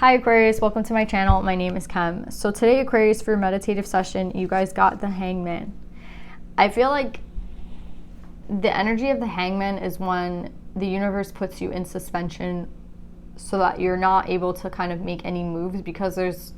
Hi Aquarius, welcome to my channel. My name is Kem. So today, Aquarius, for your meditative session, you guys got the Hangman. I feel like the energy of the Hangman is when the universe puts you in suspension so that you're not able to kind of make any moves because there's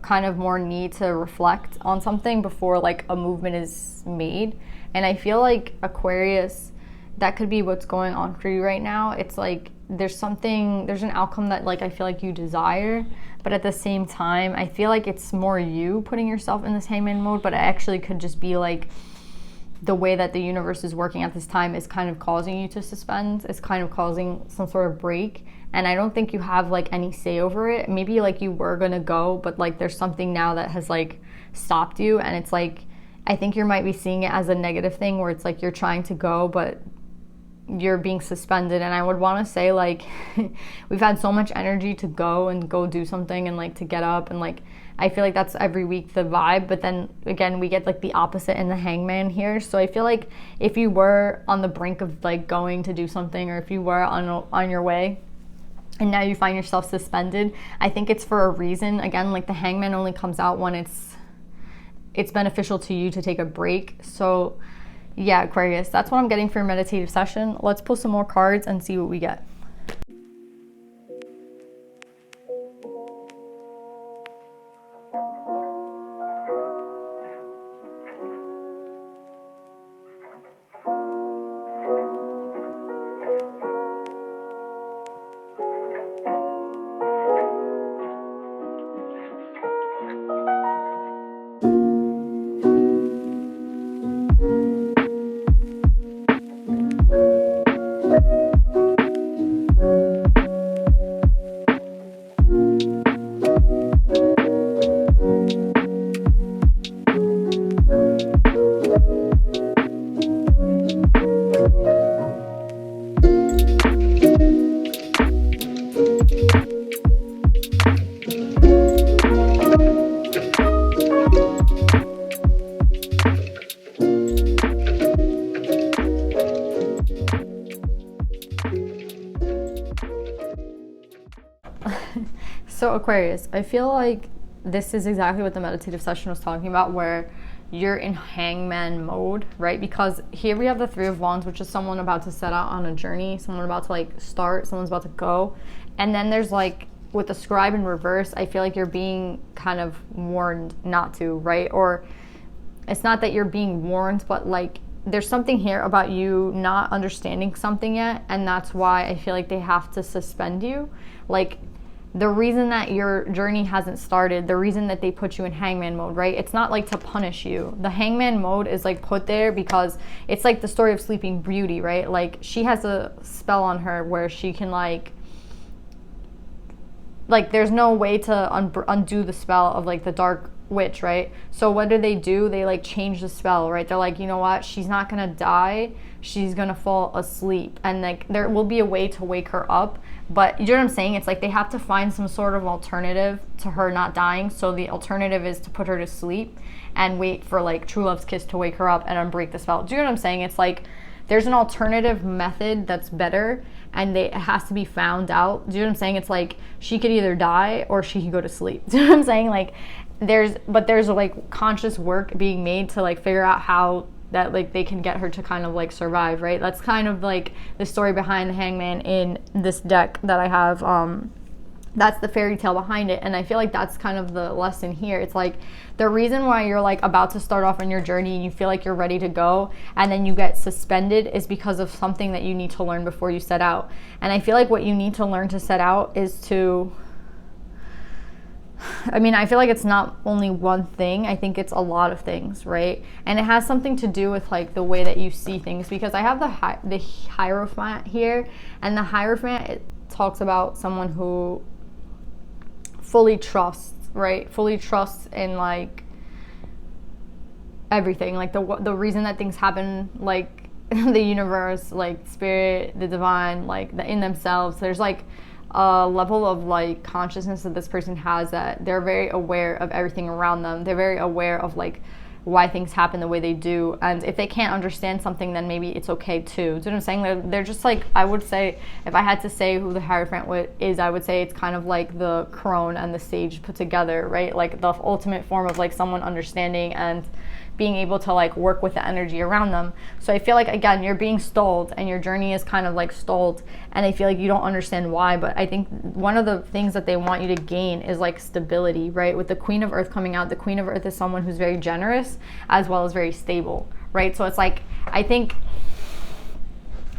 kind of more need to reflect on something before like a movement is made. And I feel like Aquarius, that could be what's going on for you right now. It's like there's an outcome that like I feel like you desire, but at the same time I feel like it's more you putting yourself in this Hangman mode, but it actually could just be like the way that the universe is working at this time is kind of causing you to suspend. It's kind of causing some sort of break, and I don't think you have like any say over it. Maybe like you were gonna go, but like there's something now that has like stopped you, and it's like I think you might be seeing it as a negative thing where it's like you're trying to go but you're being suspended. And I would want to say like we've had so much energy to go do something and like to get up, and like I feel like that's every week the vibe, but then again we get like the opposite in the Hangman here. So I feel like if you were on the brink of like going to do something, or if you were on your way and now you find yourself suspended, I think it's for a reason. Again, like the Hangman only comes out when it's beneficial to you to take a break. So yeah, Aquarius, that's what I'm getting for your meditative session. Let's pull some more cards and see what we get. So Aquarius, I feel like this is exactly what the meditative session was talking about, where you're in Hangman mode, right? Because here we have the Three of Wands, which is someone about to set out on a journey, someone about to like start, someone's about to go. And then there's like, with the Scribe in reverse, I feel like you're being kind of warned not to, right? Or it's not that you're being warned, but like there's something here about you not understanding something yet, and that's why I feel like they have to suspend you. Like the reason that your journey hasn't started, the reason that they put you in Hangman mode, right? It's not like to punish you. The Hangman mode is like put there because it's like the story of Sleeping Beauty, right? Like she has a spell on her where she can like there's no way to undo the spell of like the dark witch, right? So what do? They like change the spell, right? They're like, you know what? She's not gonna die. She's gonna fall asleep, and like there will be a way to wake her up. But you know what I'm saying? It's like they have to find some sort of alternative to her not dying. So the alternative is to put her to sleep and wait for like true love's kiss to wake her up and unbreak the spell. Do you know what I'm saying? It's like there's an alternative method that's better, and it has to be found out. Do you know what I'm saying? It's like she could either die or she could go to sleep. Do you know what I'm saying? Like there's like conscious work being made to like figure out how that like they can get her to kind of like survive, right? That's kind of like the story behind the Hangman in this deck that I have. That's the fairy tale behind it, and I feel like that's kind of the lesson here. It's like the reason why you're like about to start off on your journey and you feel like you're ready to go, and then you get suspended, is because of something that you need to learn before you set out. And I feel like what you need to learn to set out is to, I feel like it's not only one thing. I think it's a lot of things, right? And it has something to do with like the way that you see things, because I have the Hierophant here, and the Hierophant, it talks about someone who fully trusts, right? Fully trusts in like everything, like the reason that things happen, like the universe, like spirit, the divine, like in themselves. There's like a level of like consciousness that this person has, that they're very aware of everything around them. They're very aware of like why things happen the way they do. And if they can't understand something, then maybe it's okay too. Do you know what I'm saying? They're just like, I would say, if I had to say who the Hierophant is, I would say it's kind of like the crone and the sage put together, right? Like the ultimate form of like someone understanding and being able to like work with the energy around them. So I feel like, again, you're being stalled and your journey is kind of like stalled, and I feel like you don't understand why. But I think one of the things that they want you to gain is like stability, right? With the Queen of Earth coming out, the Queen of Earth is someone who's very generous as well as very stable, right? So it's like, I think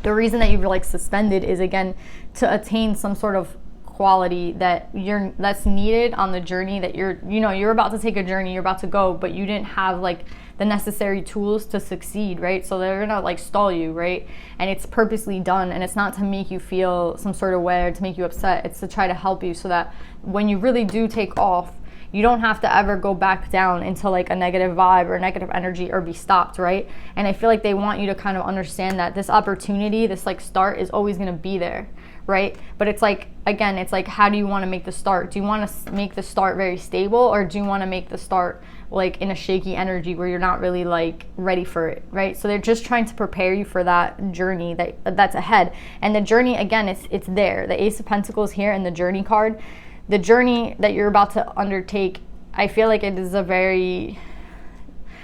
the reason that you're like suspended is, again, to attain some sort of quality that's needed on the journey that you're about to take a journey, you're about to go, but you didn't have like the necessary tools to succeed, right? So they're gonna like stall you, right? And it's purposely done, and it's not to make you feel some sort of way or to make you upset. It's to try to help you so that when you really do take off, you don't have to ever go back down into like a negative vibe or negative energy or be stopped, right? And I feel like they want you to kind of understand that this opportunity, this like start, is always going to be there, right? But it's like, again, it's like, how do you want to make the start? Do you want to make the start very stable, or do you want to make the start like in a shaky energy where you're not really like ready for it, right? So they're just trying to prepare you for that journey that's ahead. And the journey, again, it's there. The Ace of Pentacles here and the journey card. The journey that you're about to undertake, I feel like it is a very,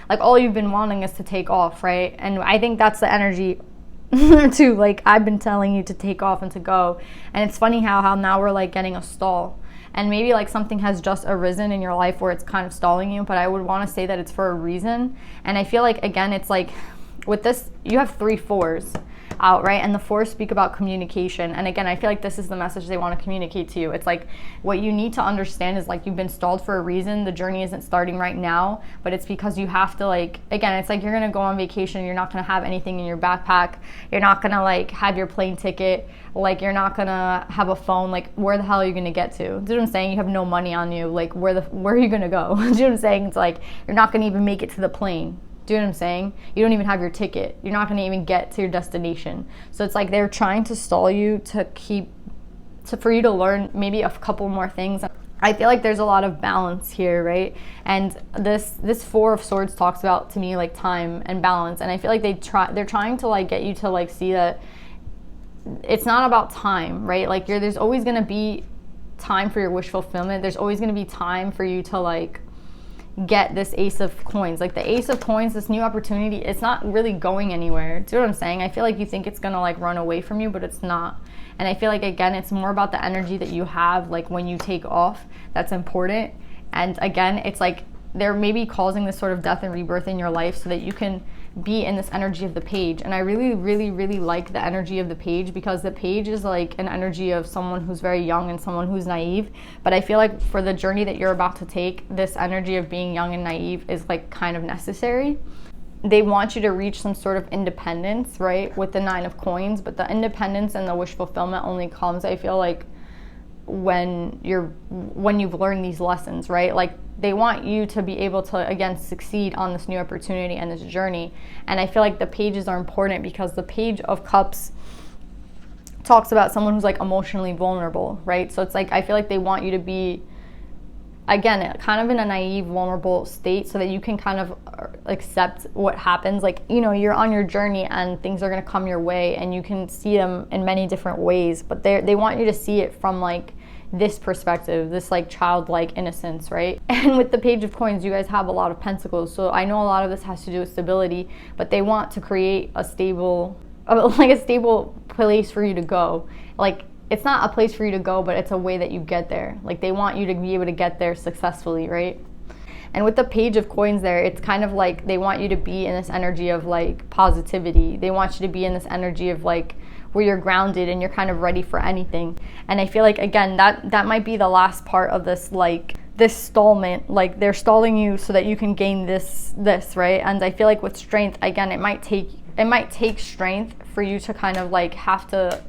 like, all you've been wanting is to take off, right? And I think that's the energy too. Like, I've been telling you to take off and to go. And it's funny how now we're like getting a stall. And maybe like something has just arisen in your life where it's kind of stalling you, but I would want to say that it's for a reason. And I feel like, again, it's like with this, you have 3 fours out, right? And the 4s speak about communication. And again, I feel like this is the message they want to communicate to you. It's like, what you need to understand is like, you've been stalled for a reason. The journey isn't starting right now, but it's because you have to, like, again, it's like you're going to go on vacation. You're not going to have anything in your backpack. You're not going to like have your plane ticket. Like, you're not going to have a phone. Like, where the hell are you going to get to? Do you know what I'm saying? You have no money on you. Like, where are you going to go? Do you know what I'm saying? It's like, you're not going to even make it to the plane. Do you know what I'm saying? You don't even have your ticket. You're not going to even get to your destination. So it's like they're trying to stall you for you to learn maybe a couple more things. I feel like there's a lot of balance here, right? And this 4 of Swords talks about, to me, like time and balance. And I feel like they're trying to like get you to like see that it's not about time, right? Like there's always going to be time for your wish fulfillment. There's always going to be time for you to like get this Ace of Coins. Like the Ace of Coins, this new opportunity, it's not really going anywhere. Do you know what I'm saying? I feel like you think it's gonna like run away from you, but it's not. And I feel like, again, it's more about the energy that you have like when you take off. That's important. And again, it's like they're maybe causing this sort of death and rebirth in your life so that you can be in this energy of the Page. And I really, really, really like the energy of the Page, because the Page is like an energy of someone who's very young and someone who's naive. But I feel like for the journey that you're about to take, this energy of being young and naive is like kind of necessary. They want you to reach some sort of independence, right, with the 9 of Coins. But the independence and the wish fulfillment only comes, I feel like, when you've learned these lessons, right? Like they want you to be able to, again, succeed on this new opportunity and this journey. And I feel like the Pages are important because the Page of Cups talks about someone who's like emotionally vulnerable, right? So it's like, I feel like they want you to be, again, kind of in a naive, vulnerable state so that you can kind of accept what happens. Like, you know, you're on your journey and things are going to come your way and you can see them in many different ways, but they want you to see it from like this perspective, this like childlike innocence, right? And with the Page of Coins, you guys have a lot of pentacles. So I know a lot of this has to do with stability, but they want to create a stable place for you to go. Like, it's not a place for you to go, but it's a way that you get there. Like they want you to be able to get there successfully, right? And with the Page of Coins there, it's kind of like they want you to be in this energy of like positivity. They want you to be in this energy of like where you're grounded and you're kind of ready for anything. And I feel like, again, that might be the last part of this, like this stallment. Like they're stalling you so that you can gain this, right? And I feel like with strength, again, it might take strength for you to kind of like have to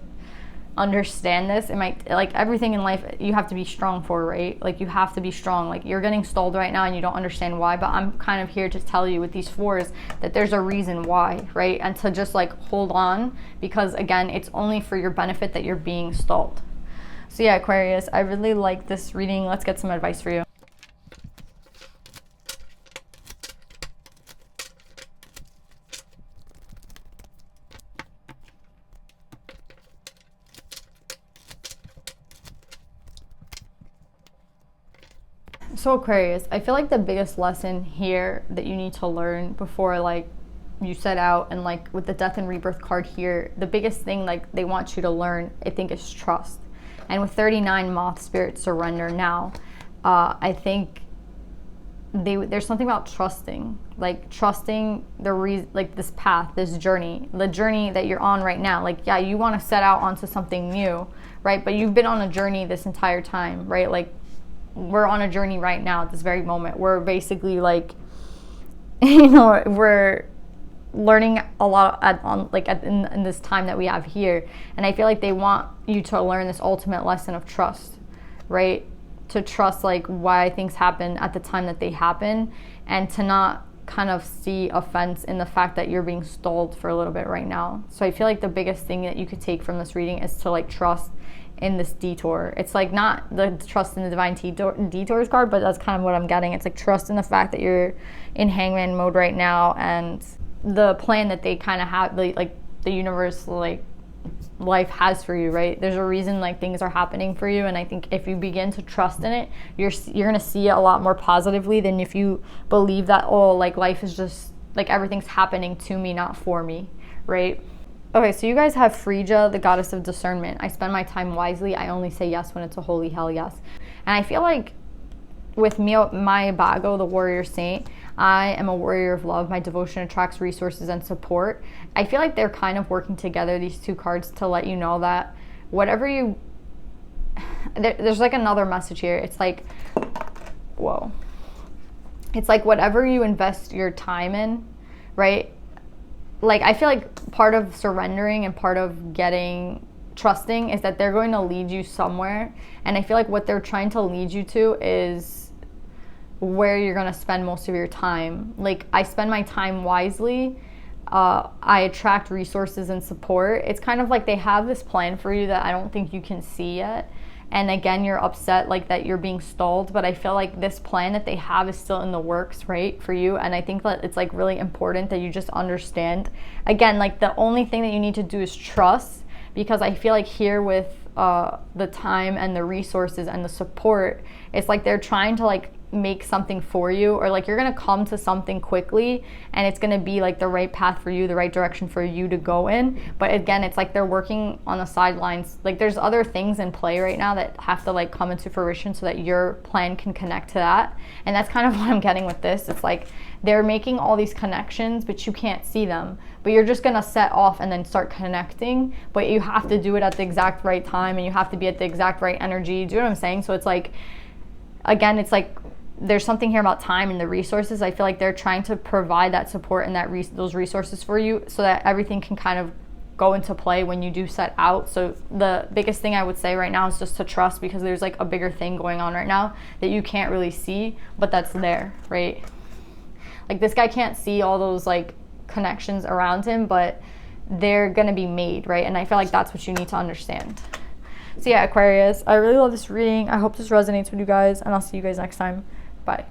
understand this. It might, like everything in life, you have to be strong for, right? Like you have to be strong. Like you're getting stalled right now and you don't understand why, but I'm kind of here to tell you with these 4s that there's a reason why, right? And to just like hold on, because again, it's only for your benefit that you're being stalled. So yeah, Aquarius, I really like this reading. Let's get some advice for you. So Aquarius, I feel like the biggest lesson here that you need to learn before like you set out, and like with the death and rebirth card here, the biggest thing like they want you to learn, I think, is trust. And with 39 moth spirit surrender now, I think there's something about trusting, like trusting like this path, this journey, the journey that you're on right now. Like, yeah, you want to set out onto something new, right? But you've been on a journey this entire time, right? Like, we're on a journey right now at this very moment. We're basically like, we're learning a lot in this time that we have here. And I feel like they want you to learn this ultimate lesson of trust, right? To trust like why things happen at the time that they happen, and to not kind of see offense in the fact that you're being stalled for a little bit right now. So I feel like the biggest thing that you could take from this reading is to like trust in this detour. It's like not the trust in the divine detours card, but that's kind of what I'm getting. It's like trust in the fact that you're in hangman mode right now, and the plan that they kind of have, like the universe, like life has for you, right? There's a reason like things are happening for you, and I think if you begin to trust in it, you're gonna see it a lot more positively than if you believe that, oh, like life is just like everything's happening to me, not for me, right? Okay, so you guys have Frigga, the goddess of discernment. I spend my time wisely. I only say yes when it's a holy hell yes. And I feel like with my Bago, the warrior saint, I am a warrior of love. My devotion attracts resources and support. I feel like they're kind of working together, these two cards, to let you know that whatever you... There's like another message here. It's like, whoa. It's like whatever you invest your time in, right? Like, I feel like part of surrendering and part of trusting is that they're going to lead you somewhere. And I feel like what they're trying to lead you to is where you're going to spend most of your time. Like, I spend my time wisely. I attract resources and support. It's kind of like they have this plan for you that I don't think you can see yet. And again, you're upset like that you're being stalled, but I feel like this plan that they have is still in the works, right, for you. And I think that it's like really important that you just understand. Again, like the only thing that you need to do is trust, because I feel like here with the time and the resources and the support, it's like they're trying to like make something for you, or like you're gonna come to something quickly and it's gonna be like the right path for you, the right direction for you to go in. But again, it's like they're working on the sidelines. Like there's other things in play right now that have to like come into fruition so that your plan can connect to that. And that's kind of what I'm getting with this. It's like they're making all these connections, but you can't see them, but you're just gonna set off and then start connecting. But you have to do it at the exact right time, and you have to be at the exact right energy. Do you know what I'm saying? So it's like, again, it's like there's something here about time and the resources. I feel like they're trying to provide that support and that those resources for you so that everything can kind of go into play when you do set out. So the biggest thing I would say right now is just to trust, because there's like a bigger thing going on right now that you can't really see, but that's there, right? Like this guy can't see all those like connections around him, but they're gonna be made, right? And I feel like that's what you need to understand. So yeah, Aquarius, I really love this reading. I hope this resonates with you guys, and I'll see you guys next time. Bye.